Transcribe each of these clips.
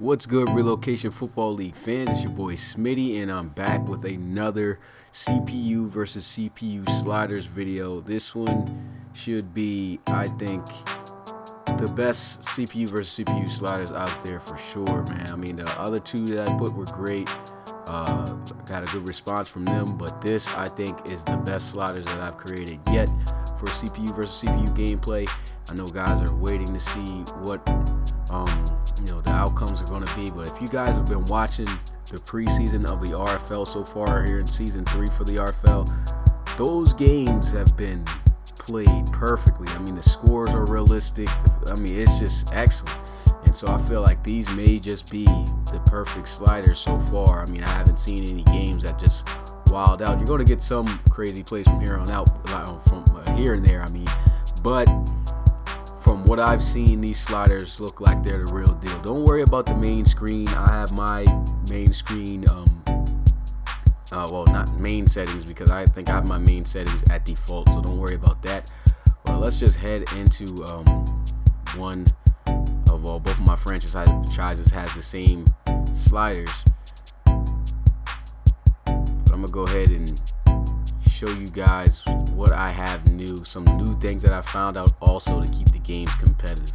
What's good, Relocation Football League fans? It's your boy Smitty, and I'm back with another CPU versus CPU sliders video. This one should be, I think, the best CPU versus CPU sliders out there for sure, man. I mean, the other two that I put were great. Got a good response from them, but this, I think, is the best sliders that I've created yet for CPU versus CPU gameplay. I know guys are waiting to see what the outcomes are going to be, but if you guys have been watching the preseason of the RFL so far, here in season 3 for the RFL, those games have been played perfectly. I mean, the scores are realistic. I mean, it's just excellent. And so I feel like these may just be the perfect sliders so far. I mean, I haven't seen any games that just wild out. You're going to get some crazy plays from here on out, from here and there, I mean, but from what I've seen, these sliders look like they're the real deal. Don't worry about the main screen. I have my main screen, well, not main settings, because I think I have my main settings at default, so don't worry about that. Well, let's just head into one of both of my franchises has the same sliders. But I'm gonna go ahead and show you guys what I have new, some new things that I found out also to keep the games competitive.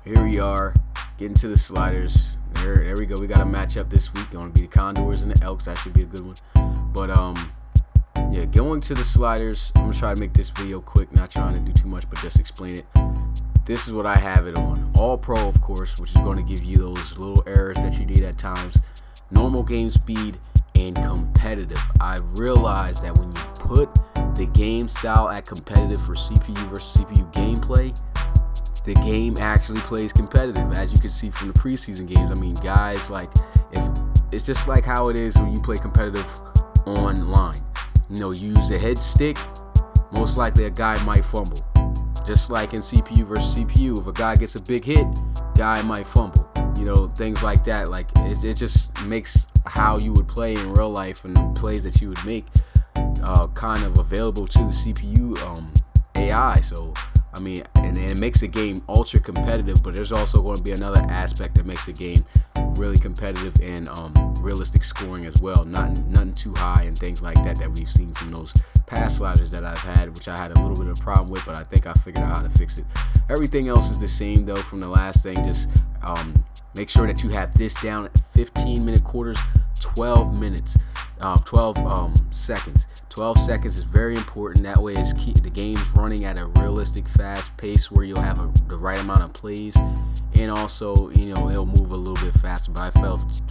Here we are, getting to the sliders. There we go. We got a matchup this week. Going to be the Condors and the Elks. That should be a good one. But yeah, going to the sliders. I'm gonna try to make this video quick, not trying to do too much, but just explain it. This is what I have it on. All Pro, of course, which is going to give you those little errors that you need at times. Normal game speed and competitive. I realized that when you put the game style at competitive for CPU versus CPU gameplay, the game actually plays competitive, as you can see from the preseason games. I mean, guys, like, if it's just like how it is when you play competitive online. You know, you use a head stick, most likely a guy might fumble. Just like in CPU versus CPU, if a guy gets a big hit, guy might fumble. You know, things like that. Like, it just makes how you would play in real life and plays that you would make kind of available to the CPU AI. So I mean, and it makes the game ultra competitive, but there's also going to be another aspect that makes the game really competitive and realistic scoring as well. Nothing too high and things like that we've seen from those past sliders that I've had, which I had a little bit of a problem with, but I think I figured out how to fix it. Everything else is the same though from the last thing. Just make sure that you have this down at 15-minute quarters, 12 minutes, 12 seconds. 12 seconds is very important. That way it's the game's running at a realistic fast pace where you'll have the right amount of plays, and also, you know, it'll move a little bit faster. But I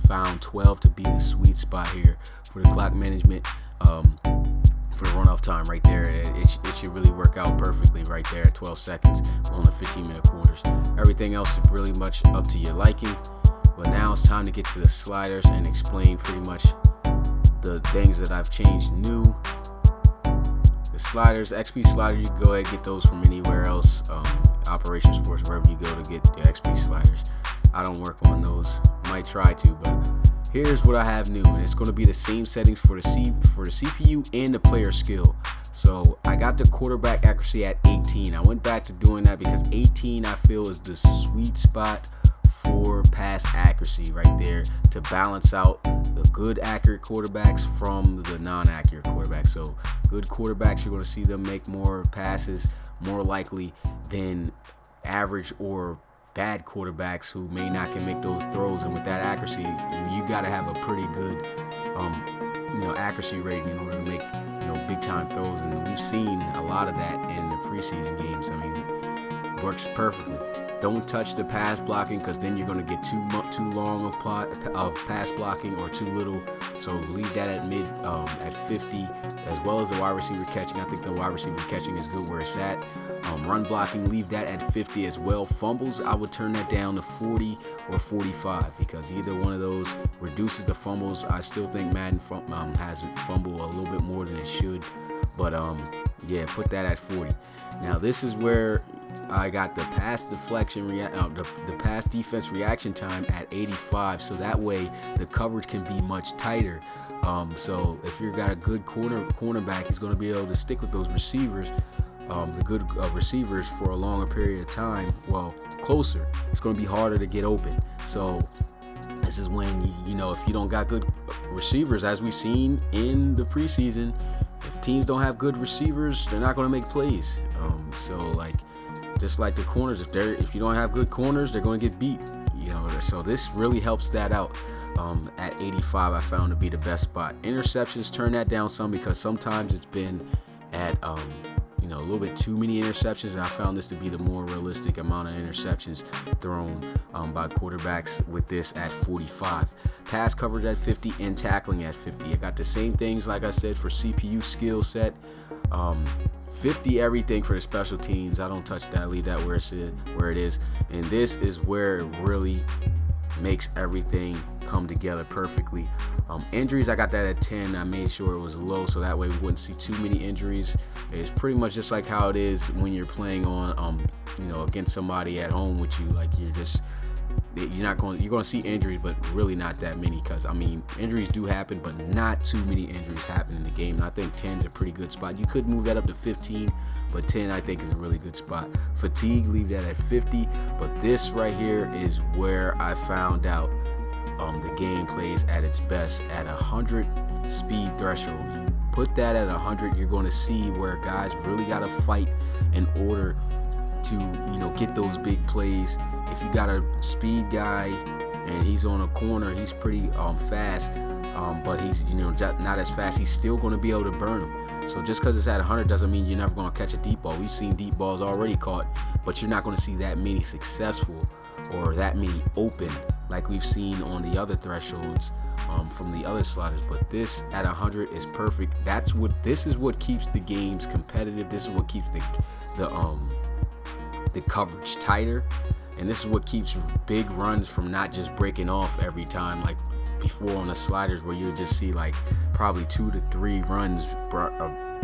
found 12 to be the sweet spot here for the clock management, for the runoff time right there. It should really work out perfectly right there at 12 seconds on the 15-minute quarters. Everything else is really much up to your liking. But now it's time to get to the sliders and explain pretty much the things that I've changed new. The sliders, XP sliders, you can go ahead and get those from anywhere else, Operation Sports, wherever you go to get the XP sliders. I don't work on those, might try to, but here's what I have new, and it's going to be the same settings for the CPU and the player skill. So I got the quarterback accuracy at 18. I went back to doing that because 18 I feel is the sweet spot for pass accuracy right there, to balance out the good accurate quarterbacks from the non-accurate quarterbacks. So good quarterbacks, you're going to see them make more passes more likely than average or bad quarterbacks who may not can make those throws. And with that accuracy, you got to have a pretty good accuracy rating in order to make big time throws, and we've seen a lot of that in the preseason games. I mean, it works perfectly. Don't touch the pass blocking, because then you're going to get too long of pass blocking, or too little. So leave that at at 50, as well as the wide receiver catching. I think the wide receiver catching is good where it's at. Run blocking, leave that at 50 as well. Fumbles, I would turn that down to 40 or 45, because either one of those reduces the fumbles. I still think Madden has fumble a little bit more than it should, but yeah, put that at 40. Now this is where I got the pass deflection, the pass defense reaction time at 85, so that way the coverage can be much tighter. So if you've got a good cornerback, he's going to be able to stick with those receivers the good receivers for a longer period of time, well, closer, it's going to be harder to get open. So this is when, you know, if you don't got good receivers, as we've seen in the preseason, if teams don't have good receivers, they're not going to make plays. So like, just like the corners, if you don't have good corners, they're going to get beat. You know, so this really helps that out. At 85, I found to be the best spot. Interceptions, turn that down some, because sometimes it's been at you know, a little bit too many interceptions, and I found this to be the more realistic amount of interceptions thrown by quarterbacks with this at 45. Pass coverage at 50 and tackling at 50. I got the same things, like I said, for CPU skill set. 50 everything for the special teams. I don't touch that, leave that where it is. And this is where it really makes everything come together perfectly. Injuries, I got that at 10. I made sure it was low so that way we wouldn't see too many injuries. It's pretty much just like how it is when you're playing on you know, against somebody at home with you. Like, you're going to see injuries, but really not that many, because I mean, injuries do happen, but not too many injuries happen in the game. And I think 10 is a pretty good spot. You could move that up to 15, but 10 I think is a really good spot. Fatigue, leave that at 50. But this right here is where I found out the game plays at its best at 100 speed threshold. You put that at 100, you're going to see where guys really got to fight in order to, you know, get those big plays. If you got a speed guy and he's on a corner, he's pretty fast, but he's, you know, not as fast. He's still going to be able to burn him. So just because it's at 100 doesn't mean you're never going to catch a deep ball. We've seen deep balls already caught, but you're not going to see that many successful or that many open like we've seen on the other thresholds from the other sliders. But this at 100 is perfect. This is what keeps the games competitive. This is what keeps the coverage tighter, and this is what keeps big runs from not just breaking off every time like before on the sliders, where you'll just see like probably 2 to 3 runs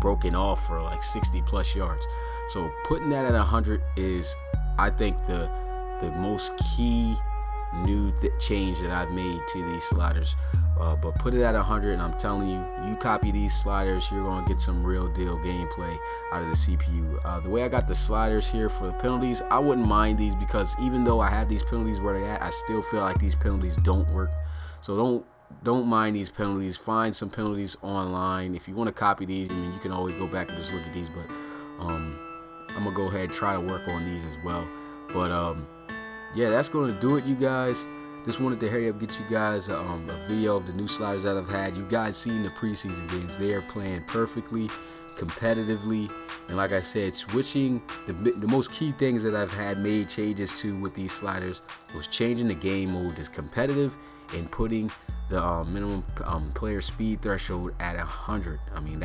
broken off for like 60 plus yards. So putting that at 100 is, I think, the most key new change that I've made to these sliders. But put it at 100, and I'm telling you, you copy these sliders, you're going to get some real deal gameplay out of the CPU. The way I got the sliders here for the penalties, I wouldn't mind these, because even though I have these penalties where they're at, I still feel like these penalties don't work. So don't mind these penalties. Find some penalties online. If you want to copy these, I mean, you can always go back and just look at these, but I'm going to go ahead and try to work on these as well. But yeah, that's going to do it, you guys. Just wanted to hurry up, get you guys a video of the new sliders that I've had. You guys seen the preseason games. They are playing perfectly, competitively. And like I said, switching, the most key things that I've had made changes to with these sliders was changing the game mode to competitive and putting the minimum player speed threshold at 100. I mean,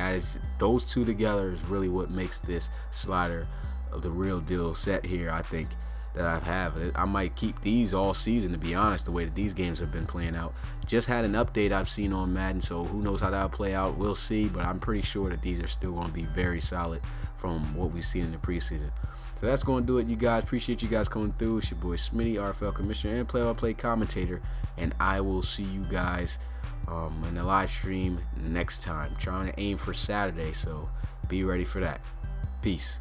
those two together is really what makes this slider the real deal set here, I think, that I have. I might keep these all season, to be honest, the way that these games have been playing out. Just had an update I've seen on Madden, so who knows how that'll play out. We'll see, but I'm pretty sure that these are still going to be very solid from what we've seen in the preseason. So that's going to do it, you guys. Appreciate you guys coming through. It's your boy Smitty, RFL commissioner and play-by-play commentator, and I will see you guys in the live stream next time. Trying to aim for Saturday, so be ready for that. Peace.